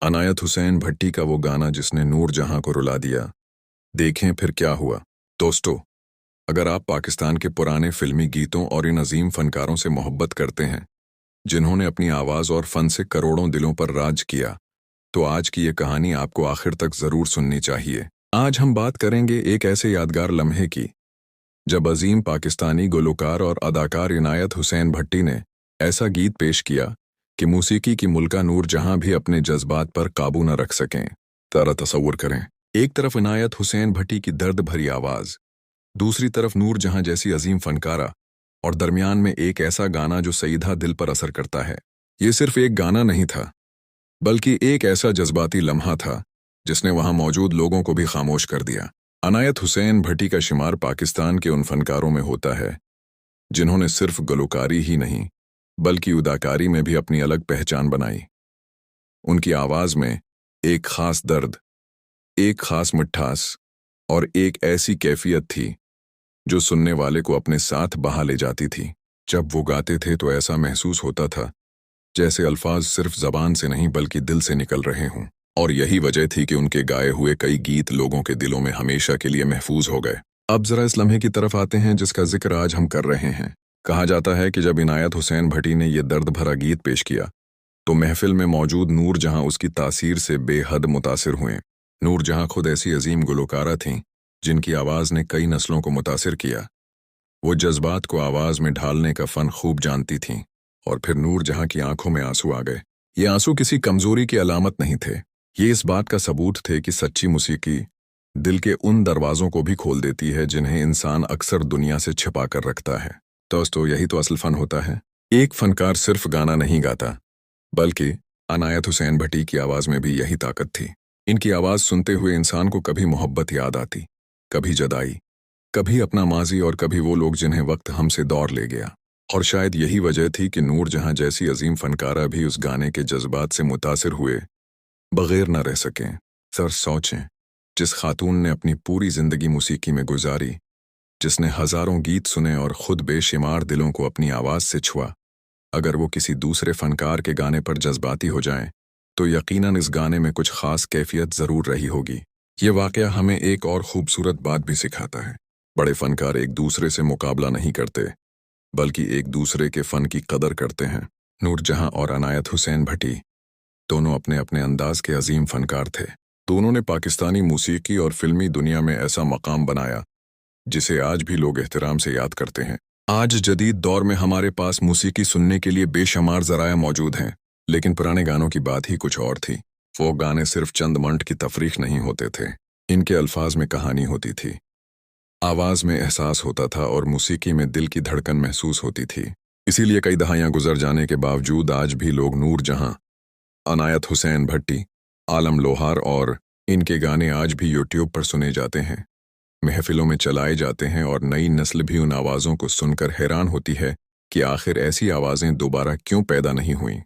अनायत हुसैन भट्टी का वो गाना जिसने नूर जहां को रुला दिया। देखें फिर क्या हुआ। दोस्तों, अगर आप पाकिस्तान के पुराने फिल्मी गीतों और इन अजीम फनकारों से मोहब्बत करते हैं जिन्होंने अपनी आवाज़ और फन से करोड़ों दिलों पर राज किया, तो आज की ये कहानी आपको आखिर तक ज़रूर सुननी चाहिए। आज हम बात करेंगे एक ऐसे यादगार लम्हे की जब अजीम पाकिस्तानी गुलकार और अदाकार इनायत हुसैन भट्टी ने ऐसा गीत पेश किया कि मौसीकी की मुल्का नूर जहां भी अपने जज्बात पर काबू न रख सकें। जरा तसव्वुर करें, एक तरफ इनायत हुसैन भट्टी की दर्द भरी आवाज़, दूसरी तरफ नूर जहां जैसी अजीम फनकारा, और दरमियान में एक ऐसा गाना जो सीधा दिल पर असर करता है। ये सिर्फ एक गाना नहीं था, बल्कि एक ऐसा जज्बाती लम्हा था जिसने वहां मौजूद लोगों को भी खामोश कर दिया। अनायत हुसैन भट्टी का शुमार पाकिस्तान के उन फनकारों में होता है जिन्होंने सिर्फ गुलकारी ही नहीं बल्कि अदाकारी में भी अपनी अलग पहचान बनाई। उनकी आवाज़ में एक खास दर्द, एक खास मिठास और एक ऐसी कैफियत थी जो सुनने वाले को अपने साथ बहा ले जाती थी। जब वो गाते थे तो ऐसा महसूस होता था जैसे अल्फाज सिर्फ ज़बान से नहीं बल्कि दिल से निकल रहे हों। और यही वजह थी कि उनके गाए हुए कई गीत लोगों के दिलों में हमेशा के लिए महफूज हो गए। अब जरा इस लम्हे की तरफ आते हैं जिसका जिक्र आज हम कर रहे हैं। कहा जाता है कि जब इनायत हुसैन भट्टी ने यह दर्द भरा गीत पेश किया तो महफिल में मौजूद नूर जहां उसकी तासीर से बेहद मुतासिर हुए। नूर जहां खुद ऐसी अजीम गुलकारा थीं जिनकी आवाज़ ने कई नस्लों को मुतासिर किया। वो जज्बात को आवाज़ में ढालने का फ़न खूब जानती थीं। और फिर नूर जहां की आंखों में आंसू आ गए। ये आंसू किसी कमज़ोरी की अलामत नहीं थे, ये इस बात का सबूत थे कि सच्ची मौसीकी दिल के उन दरवाज़ों को भी खोल देती है जिन्हें इंसान अक्सर दुनिया से छिपा कर रखता है। दोस्तों, यही तो असल फ़न होता है। एक फ़नकार सिर्फ गाना नहीं गाता, बल्कि अनायत हुसैन भट्टी की आवाज़ में भी यही ताकत थी। इनकी आवाज़ सुनते हुए इंसान को कभी मोहब्बत याद आती, कभी जदाई, कभी अपना माजी और कभी वो लोग जिन्हें वक्त हमसे दौड़ ले गया। और शायद यही वजह थी कि नूर जहां जैसी अजीम फनकारा भी उस गाने के जज्बात से मुतासिर हुए बगैर न रह सकें। सर सोचें, जिस खातून ने अपनी पूरी ज़िंदगी मौसीकी में गुजारी, जिसने हज़ारों गीत सुने और ख़ुद बेशुमार दिलों को अपनी आवाज़ से छुआ, अगर वो किसी दूसरे फ़नकार के गाने पर जज्बाती हो जाएं, तो यकीनन इस गाने में कुछ ख़ास कैफियत ज़रूर रही होगी। ये वाक़या हमें एक और ख़ूबसूरत बात भी सिखाता है। बड़े फ़नकार एक दूसरे से मुकाबला नहीं करते, बल्कि एक दूसरे के फ़न की कदर करते हैं। नूर जहां और अनायत हुसैन भट्टी दोनों अपने अपने अंदाज के अजीम फनकार थे। दोनों ने पाकिस्तानी मौसीकी और फिल्मी दुनिया में ऐसा मकाम बनाया जिसे आज भी लोग एहतराम से याद करते हैं। आज जदीद दौर में हमारे पास मौसीकी सुनने के लिए बेशुमार ज़राया मौजूद हैं, लेकिन पुराने गानों की बात ही कुछ और थी। वो गाने सिर्फ चंद मंट की तफरीक नहीं होते थे, इनके अल्फाज में कहानी होती थी, आवाज़ में एहसास होता था और मौसीकी में दिल की धड़कन महसूस होती थी। इसीलिए कई दहाइयाँ गुजर जाने के बावजूद आज भी लोग नूर जहां, अनायत हुसैन भट्टी, आलम लोहार और इनके गाने आज भी यूट्यूब पर सुने जाते हैं, महफिलों में चलाए जाते हैं और नई नस्ल भी उन आवाज़ों को सुनकर हैरान होती है कि आखिर ऐसी आवाज़ें दोबारा क्यों पैदा नहीं हुईं।